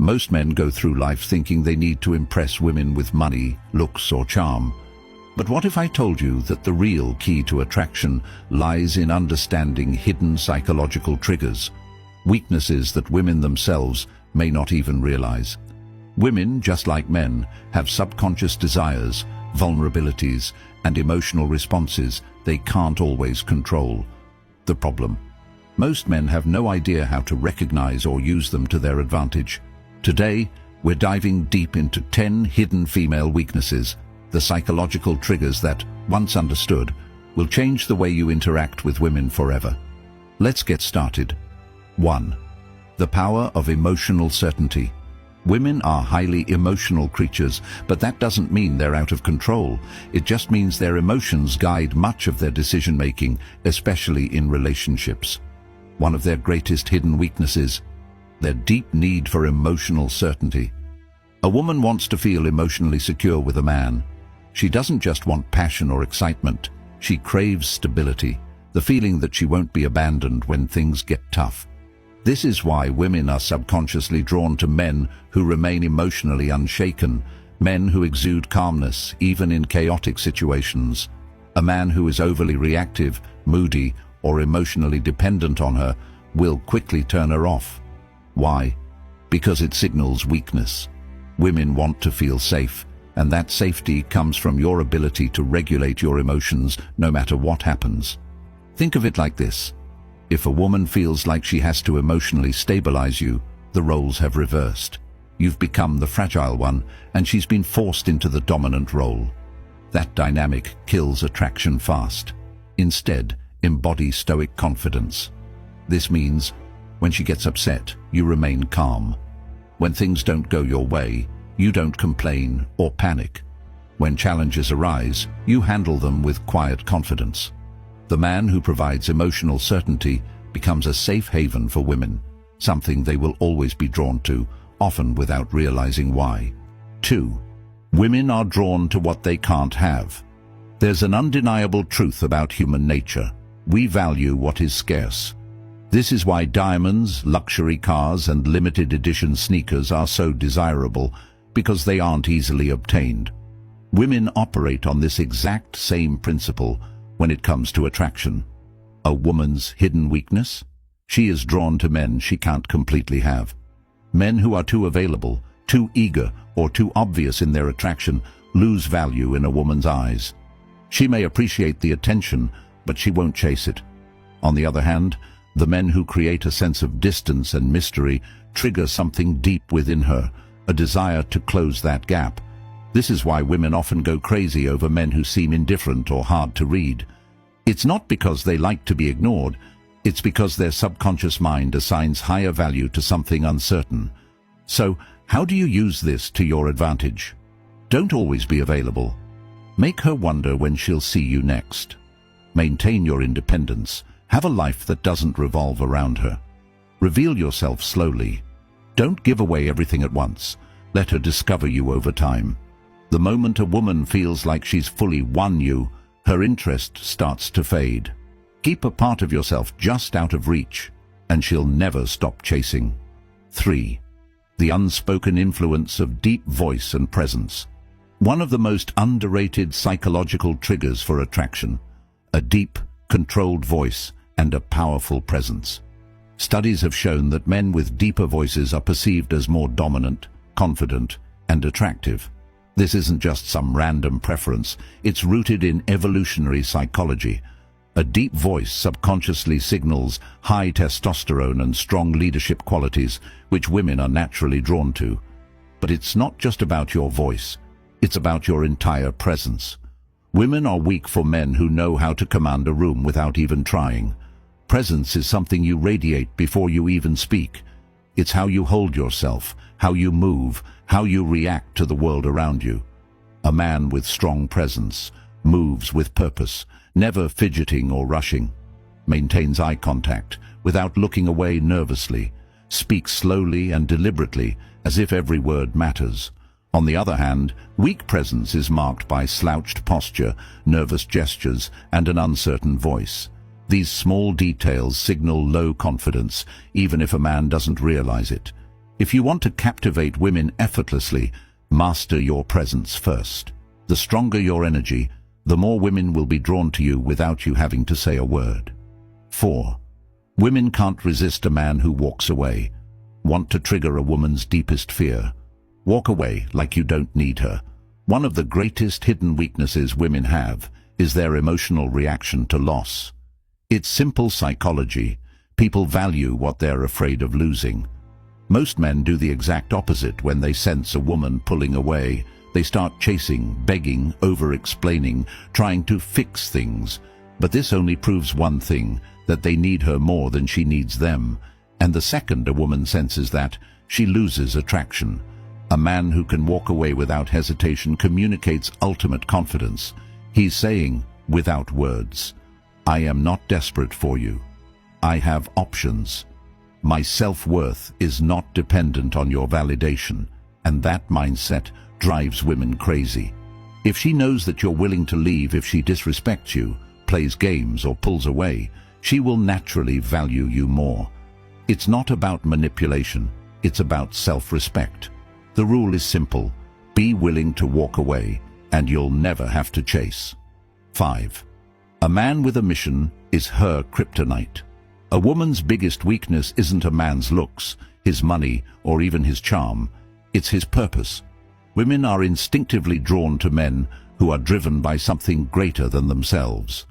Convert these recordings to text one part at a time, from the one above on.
Most men go through life thinking they need to impress women with money, looks, or charm. But what if I told you that the real key to attraction lies in understanding hidden psychological triggers, weaknesses that women themselves may not even realize? Women, just like men, have subconscious desires, vulnerabilities, and emotional responses they can't always control. The problem: most men have no idea how to recognize or use them to their advantage. Today, we're diving deep into 10 hidden female weaknesses, the psychological triggers that, once understood, will change the way you interact with women forever. Let's get started. 1. The power of emotional certainty. Women are highly emotional creatures, but that doesn't mean they're out of control. It just means their emotions guide much of their decision-making, especially in relationships. One of their greatest hidden weaknesses: their deep need for emotional certainty. A woman wants to feel emotionally secure with a man. She doesn't just want passion or excitement. She craves stability, the feeling that she won't be abandoned when things get tough. This is why women are subconsciously drawn to men who remain emotionally unshaken, men who exude calmness even in chaotic situations. A man who is overly reactive, moody, or emotionally dependent on her will quickly turn her off. Why? Because it signals weakness. Women want to feel safe, and that safety comes from your ability to regulate your emotions no matter what happens. Think of it like this. If a woman feels like she has to emotionally stabilize you, the roles have reversed. You've become the fragile one, and she's been forced into the dominant role. That dynamic kills attraction fast. Instead, embody stoic confidence. This means, when she gets upset, you remain calm. When things don't go your way, you don't complain or panic. When challenges arise, you handle them with quiet confidence. The man who provides emotional certainty becomes a safe haven for women, something they will always be drawn to, often without realizing why. 2. Women are drawn to what they can't have. There's an undeniable truth about human nature. We value what is scarce. This is why diamonds, luxury cars, and limited edition sneakers are so desirable, because they aren't easily obtained. Women operate on this exact same principle when it comes to attraction. A woman's hidden weakness? She is drawn to men she can't completely have. Men who are too available, too eager, or too obvious in their attraction lose value in a woman's eyes. She may appreciate the attention, but she won't chase it. On the other hand, the men who create a sense of distance and mystery trigger something deep within her, a desire to close that gap. This is why women often go crazy over men who seem indifferent or hard to read. It's not because they like to be ignored, it's because their subconscious mind assigns higher value to something uncertain. So, how do you use this to your advantage? Don't always be available. Make her wonder when she'll see you next. Maintain your independence. Have a life that doesn't revolve around her. Reveal yourself slowly. Don't give away everything at once. Let her discover you over time. The moment a woman feels like she's fully won you, her interest starts to fade. Keep a part of yourself just out of reach, and she'll never stop chasing. 3. The unspoken influence of deep voice and presence. One of the most underrated psychological triggers for attraction: a deep, controlled voice and a powerful presence. Studies have shown that men with deeper voices are perceived as more dominant, confident, and attractive. This isn't just some random preference, it's rooted in evolutionary psychology. A deep voice subconsciously signals high testosterone and strong leadership qualities, which women are naturally drawn to. But it's not just about your voice, it's about your entire presence. Women are weak for men who know how to command a room without even trying. Presence is something you radiate before you even speak. It's how you hold yourself, how you move, how you react to the world around you. A man with strong presence moves with purpose, never fidgeting or rushing, maintains eye contact without looking away nervously, speaks slowly and deliberately as if every word matters. On the other hand, weak presence is marked by slouched posture, nervous gestures, and an uncertain voice. These small details signal low confidence, even if a man doesn't realize it. If you want to captivate women effortlessly, master your presence first. The stronger your energy, the more women will be drawn to you without you having to say a word. 4. Women can't resist a man who walks away. Want to trigger a woman's deepest fear? Walk away like you don't need her. One of the greatest hidden weaknesses women have is their emotional reaction to loss. It's simple psychology. People value what they're afraid of losing. Most men do the exact opposite when they sense a woman pulling away. They start chasing, begging, over-explaining, trying to fix things. But this only proves one thing, that they need her more than she needs them. And the second a woman senses that, she loses attraction. A man who can walk away without hesitation communicates ultimate confidence. He's saying, without words, I am not desperate for you. I have options. My self-worth is not dependent on your validation, and that mindset drives women crazy. If she knows that you're willing to leave if she disrespects you, plays games, or pulls away, she will naturally value you more. It's not about manipulation, it's about self-respect. The rule is simple: be willing to walk away, and you'll never have to chase. 5. A man with a mission is her kryptonite. A woman's biggest weakness isn't a man's looks, his money, or even his charm. It's his purpose. Women are instinctively drawn to men who are driven by something greater than themselves.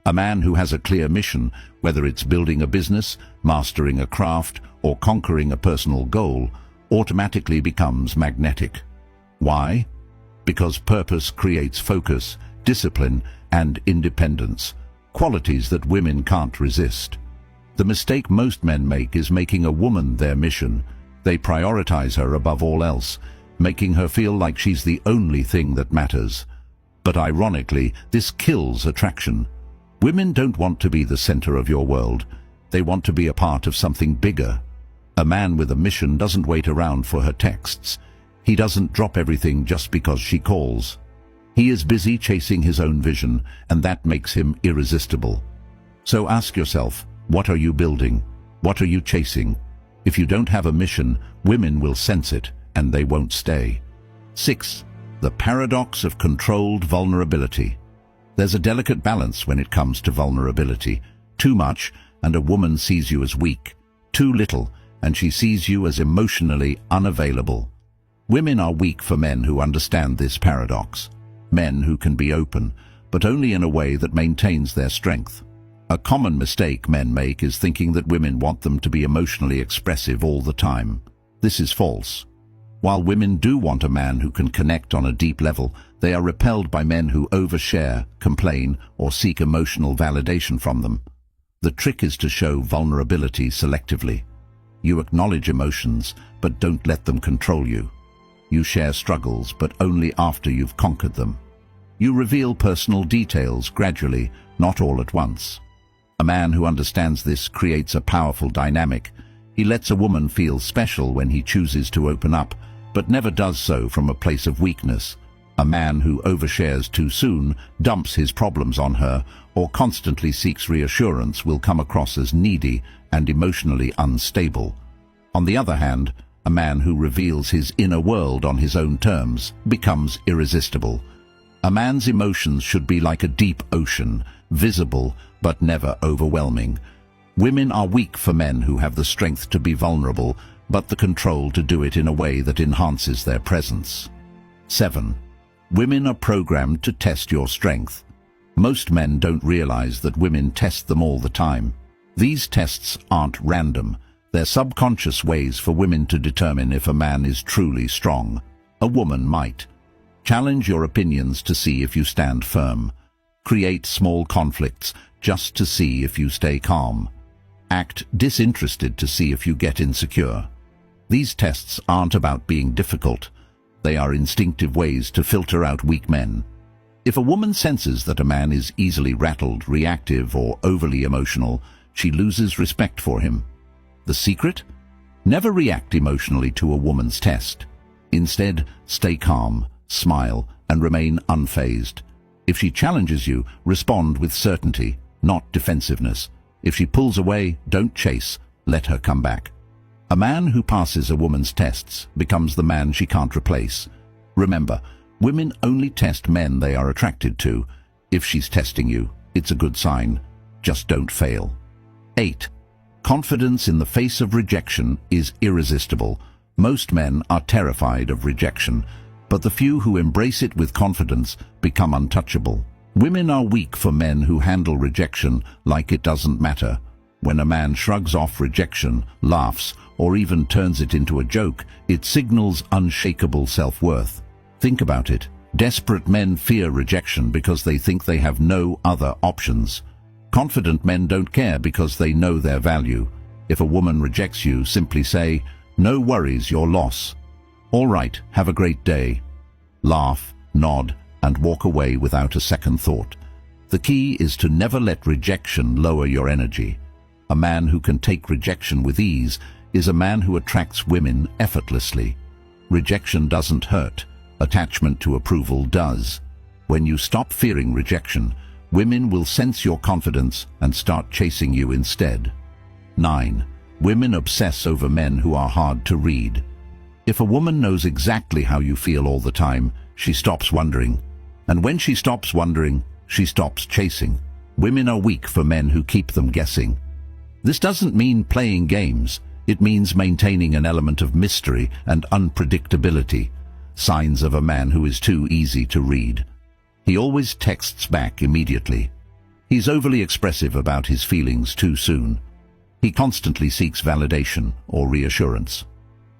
A man who has a clear mission, whether it's building a business, mastering a craft, or conquering a personal goal, automatically becomes magnetic. Why? Because purpose creates focus, discipline, and independence, qualities that women can't resist. The mistake most men make is making a woman their mission. They prioritize her above all else, making her feel like she's the only thing that matters. But ironically, this kills attraction. Women don't want to be the center of your world. They want to be a part of something bigger. A man with a mission doesn't wait around for her texts. He doesn't drop everything just because she calls. He is busy chasing his own vision, and that makes him irresistible. So ask yourself, what are you building? What are you chasing? If you don't have a mission, women will sense it, and they won't stay. 6. The paradox of controlled vulnerability. There's a delicate balance when it comes to vulnerability. Too much, and a woman sees you as weak. Too little, and she sees you as emotionally unavailable. Women are weak for men who understand this paradox. Men who can be open, but only in a way that maintains their strength. A common mistake men make is thinking that women want them to be emotionally expressive all the time. This is false. While women do want a man who can connect on a deep level, they are repelled by men who overshare, complain, or seek emotional validation from them. The trick is to show vulnerability selectively. You acknowledge emotions, but don't let them control you. You share struggles, but only after you've conquered them. You reveal personal details gradually, not all at once. A man who understands this creates a powerful dynamic. He lets a woman feel special when he chooses to open up, but never does so from a place of weakness. A man who overshares too soon, dumps his problems on her, or constantly seeks reassurance will come across as needy and emotionally unstable. On the other hand, a man who reveals his inner world on his own terms becomes irresistible. A man's emotions should be like a deep ocean, visible but never overwhelming. Women are weak for men who have the strength to be vulnerable, but the control to do it in a way that enhances their presence. 7. Women are programmed to test your strength. Most men don't realize that women test them all the time. These tests aren't random. They're subconscious ways for women to determine if a man is truly strong. A woman might challenge your opinions to see if you stand firm. Create small conflicts just to see if you stay calm. Act disinterested to see if you get insecure. These tests aren't about being difficult. They are instinctive ways to filter out weak men. If a woman senses that a man is easily rattled, reactive, or overly emotional, she loses respect for him. The secret? Never react emotionally to a woman's test. Instead, stay calm, smile, and remain unfazed. If she challenges you, respond with certainty, not defensiveness. If she pulls away, don't chase, let her come back. A man who passes a woman's tests becomes the man she can't replace. Remember, women only test men they are attracted to. If she's testing you, it's a good sign. Just don't fail. 8. Confidence in the face of rejection is irresistible. Most men are terrified of rejection, but the few who embrace it with confidence become untouchable. Women are weak for men who handle rejection like it doesn't matter. When a man shrugs off rejection, laughs, or even turns it into a joke, it signals unshakable self-worth. Think about it. Desperate men fear rejection because they think they have no other options. Confident men don't care because they know their value. If a woman rejects you, simply say, "No worries, your loss. All right, have a great day." Laugh, nod, and walk away without a second thought. The key is to never let rejection lower your energy. A man who can take rejection with ease is a man who attracts women effortlessly. Rejection doesn't hurt. Attachment to approval does. When you stop fearing rejection, women will sense your confidence and start chasing you instead. 9. Women obsess over men who are hard to read. If a woman knows exactly how you feel all the time, she stops wondering. And when she stops wondering, she stops chasing. Women are weak for men who keep them guessing. This doesn't mean playing games. It means maintaining an element of mystery and unpredictability. Signs of a man who is too easy to read. He always texts back immediately. He's overly expressive about his feelings too soon. He constantly seeks validation or reassurance.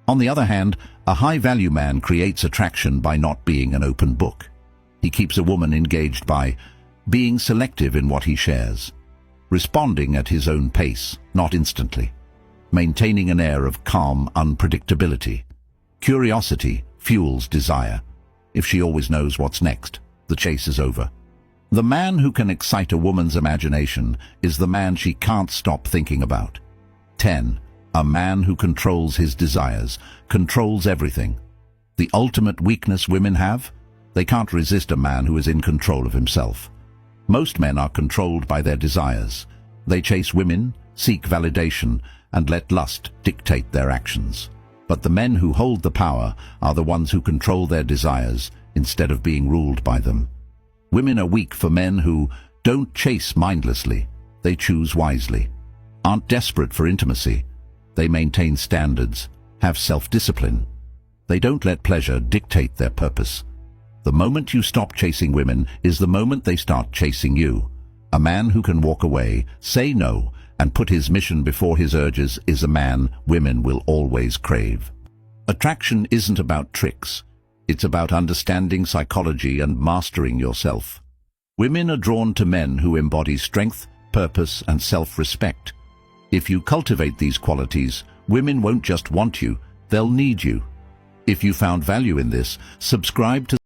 On the other hand, a high-value man creates attraction by not being an open book. He keeps a woman engaged by being selective in what he shares, responding at his own pace, not instantly, maintaining an air of calm unpredictability. Curiosity fuels desire. If she always knows what's next, the chase is over. The man who can excite a woman's imagination is the man she can't stop thinking about. 10. A man who controls his desires, controls everything. The ultimate weakness women have? They can't resist a man who is in control of himself. Most men are controlled by their desires. They chase women, seek validation, and let lust dictate their actions. But the men who hold the power are the ones who control their desires instead of being ruled by them. Women are weak for men who don't chase mindlessly. They choose wisely. Aren't desperate for intimacy. They maintain standards, have self-discipline. They don't let pleasure dictate their purpose. The moment you stop chasing women is the moment they start chasing you. A man who can walk away, say no, and put his mission before his urges is a man women will always crave. Attraction isn't about tricks. It's about understanding psychology and mastering yourself. Women are drawn to men who embody strength, purpose, and self-respect. If you cultivate these qualities, women won't just want you, they'll need you. If you found value in this, subscribe to